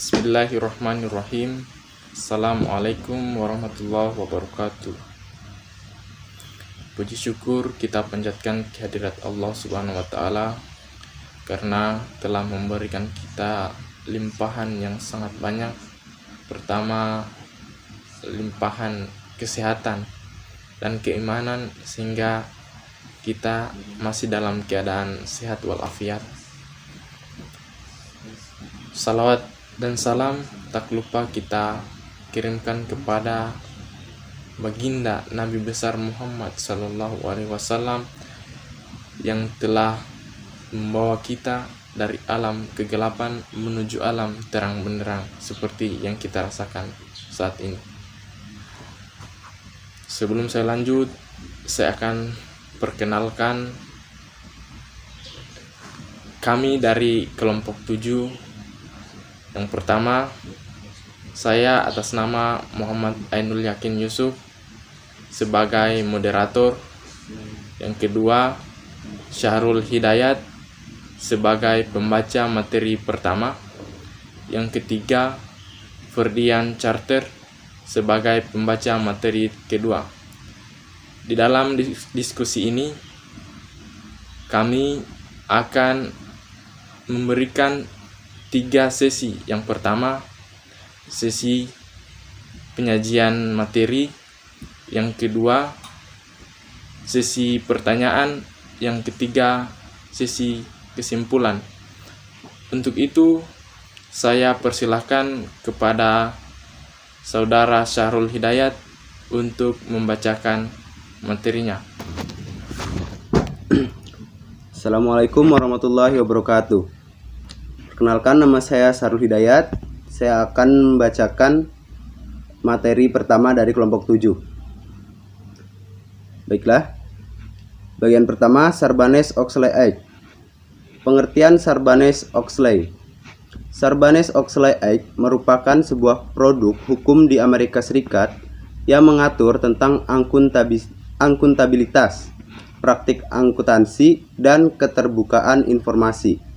Bismillahirrahmanirrahim. Assalamualaikum warahmatullahi wabarakatuh. Puji syukur kita panjatkan kehadirat Allah Subhanahu wa taala karena telah memberikan kita limpahan yang sangat banyak. Pertama, limpahan kesehatan dan keimanan sehingga kita masih dalam keadaan sehat walafiat. Salawat dan salam tak lupa kita kirimkan kepada baginda Nabi besar Muhammad Sallallahu Alaihi Wasallam yang telah membawa kita dari alam kegelapan menuju alam terang benderang seperti yang kita rasakan saat ini. Sebelum saya lanjut, saya akan perkenalkan kami dari kelompok 7. Yang pertama, saya atas nama Muhammad Ainul Yakin Yusuf sebagai moderator. Yang kedua, Syahrul Hidayat sebagai pembaca materi pertama. Yang ketiga, Ferdian Charter sebagai pembaca materi kedua. Di dalam diskusi ini, kami akan memberikan 3 sesi. Yang pertama, sesi penyajian materi. Yang kedua, sesi pertanyaan. Yang ketiga, sesi kesimpulan. Untuk itu, saya persilahkan kepada Saudara Syahrul Hidayat untuk membacakan materinya. Assalamualaikum warahmatullahi wabarakatuh. Perkenalkan, nama saya Syahrul Hidayat. Saya akan membacakan materi pertama dari kelompok 7. Baiklah. Bagian pertama, Sarbanes-Oxley Act. Pengertian Sarbanes-Oxley. Sarbanes-Oxley Act merupakan sebuah produk hukum di Amerika Serikat yang mengatur tentang akuntabilitas, praktik akuntansi, dan keterbukaan informasi,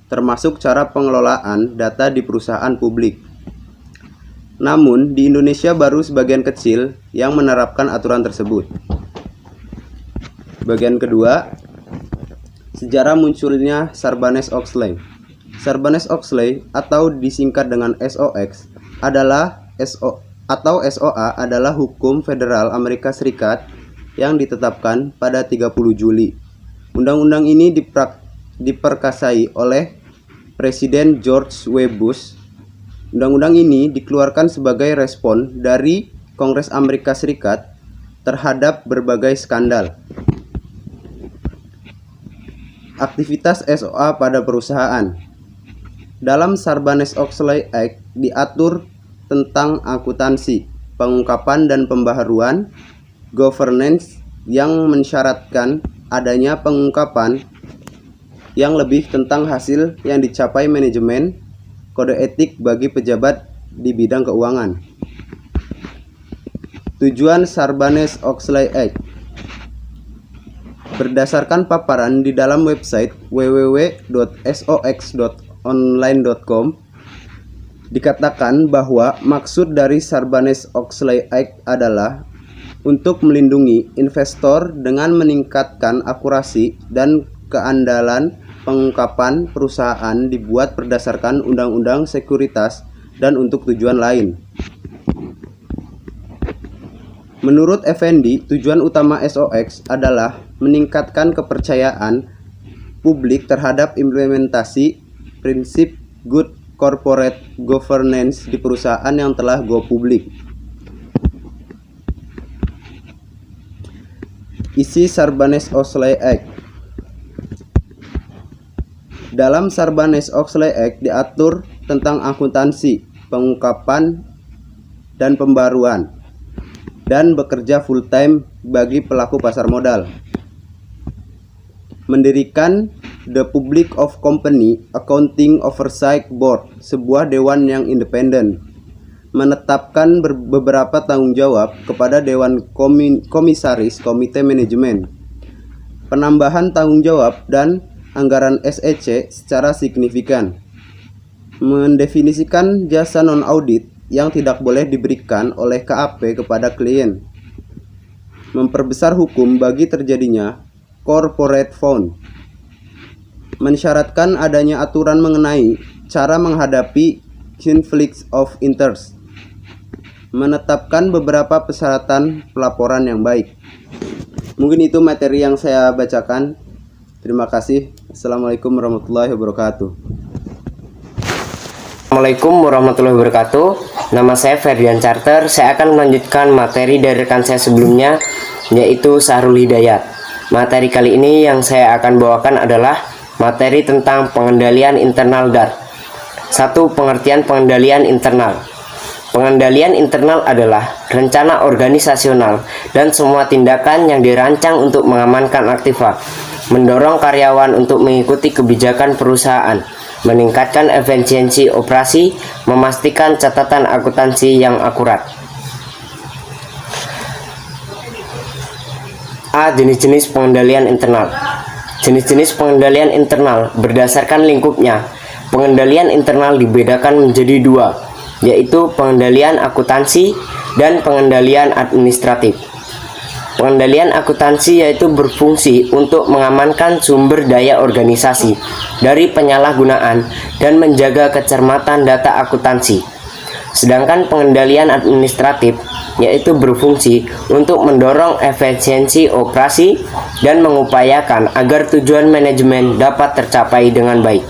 termasuk cara pengelolaan data di perusahaan publik. Namun, di Indonesia baru sebagian kecil yang menerapkan aturan tersebut. Bagian kedua, sejarah munculnya Sarbanes-Oxley. Sarbanes-Oxley atau disingkat dengan SOX adalah SOA adalah hukum federal Amerika Serikat yang ditetapkan pada 30 Juli. Undang-undang ini diperkasai oleh Presiden George W. Bush. Undang-undang ini dikeluarkan sebagai respon dari Kongres Amerika Serikat terhadap berbagai skandal aktivitas SOA pada perusahaan. Dalam Sarbanes-Oxley Act diatur tentang akuntansi, pengungkapan dan pembaharuan, governance yang mensyaratkan adanya pengungkapan yang lebih tentang hasil yang dicapai manajemen, kode etik bagi pejabat di bidang keuangan. Tujuan Sarbanes-Oxley Act. Berdasarkan paparan di dalam website www.sox.online.com, dikatakan bahwa maksud dari Sarbanes-Oxley Act adalah untuk melindungi investor dengan meningkatkan akurasi dan keandalan pengungkapan perusahaan dibuat berdasarkan undang-undang sekuritas dan untuk tujuan lain. Menurut Effendi, tujuan utama SOX adalah meningkatkan kepercayaan publik terhadap implementasi prinsip good corporate governance di perusahaan yang telah go publik. Isi Sarbanes-Oxley Act. Dalam Sarbanes-Oxley Act diatur tentang akuntansi, pengungkapan, dan pembaruan, dan bekerja full-time bagi pelaku pasar modal. Mendirikan The Public of Company Accounting Oversight Board, sebuah dewan yang independen. Menetapkan beberapa tanggung jawab kepada Dewan Komisaris Komite Manajemen. Penambahan tanggung jawab dan anggaran SEC secara signifikan. mendefinisikan jasa non-audit yang tidak boleh diberikan oleh KAP kepada klien, memperbesar hukum bagi terjadinya corporate fraud, mensyaratkan adanya aturan mengenai cara menghadapi conflicts of interest, menetapkan beberapa persyaratan pelaporan yang baik. Mungkin itu materi yang saya bacakan. Terima kasih. Assalamualaikum warahmatullahi wabarakatuh. Assalamualaikum warahmatullahi wabarakatuh. Nama saya Ferdian Charter. Saya akan melanjutkan materi dari rekan saya sebelumnya, yaitu Sahrul Hidayat. Materi kali ini yang saya akan bawakan adalah materi tentang pengendalian internal DART. 1. Pengertian pengendalian internal. Pengendalian internal adalah rencana organisasional dan semua tindakan yang dirancang untuk mengamankan aktiva, mendorong karyawan untuk mengikuti kebijakan perusahaan, meningkatkan efisiensi operasi, memastikan catatan akuntansi yang akurat. A. Jenis-jenis pengendalian internal. Jenis-jenis pengendalian internal berdasarkan lingkupnya. Pengendalian internal dibedakan menjadi dua, yaitu pengendalian akuntansi dan pengendalian administratif. Pengendalian akuntansi yaitu berfungsi untuk mengamankan sumber daya organisasi dari penyalahgunaan dan menjaga kecermatan data akuntansi. Sedangkan pengendalian administratif yaitu berfungsi untuk mendorong efisiensi operasi dan mengupayakan agar tujuan manajemen dapat tercapai dengan baik.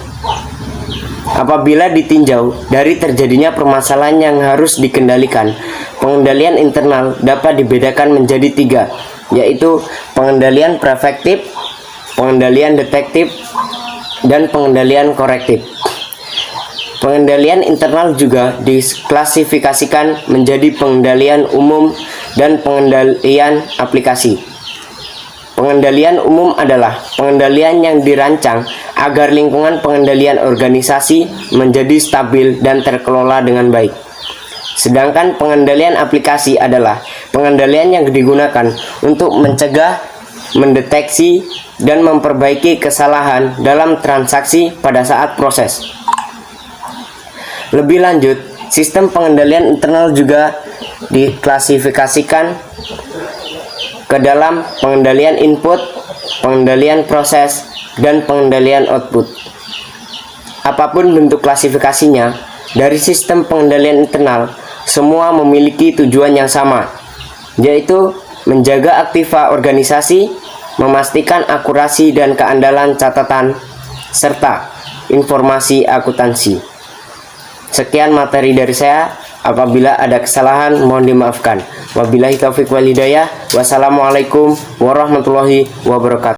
Apabila ditinjau dari terjadinya permasalahan yang harus dikendalikan, pengendalian internal dapat dibedakan menjadi tiga, yaitu pengendalian preventif, pengendalian detektif, dan pengendalian korektif. Pengendalian internal juga diklasifikasikan menjadi pengendalian umum dan pengendalian aplikasi. Pengendalian umum adalah pengendalian yang dirancang agar lingkungan pengendalian organisasi menjadi stabil dan terkelola dengan baik. Sedangkan pengendalian aplikasi adalah pengendalian yang digunakan untuk mencegah, mendeteksi, dan memperbaiki kesalahan dalam transaksi pada saat proses. Lebih lanjut, sistem pengendalian internal juga diklasifikasikan ke dalam pengendalian input, pengendalian proses, dan pengendalian output. Apapun bentuk klasifikasinya, dari sistem pengendalian internal, semua memiliki tujuan yang sama, yaitu menjaga aktiva organisasi, memastikan akurasi dan keandalan catatan, serta informasi akuntansi. Sekian materi dari saya. Apabila ada kesalahan mohon dimaafkan. Wabillahi taufiq wal hidayah. Wassalamualaikum warahmatullahi wabarakatuh.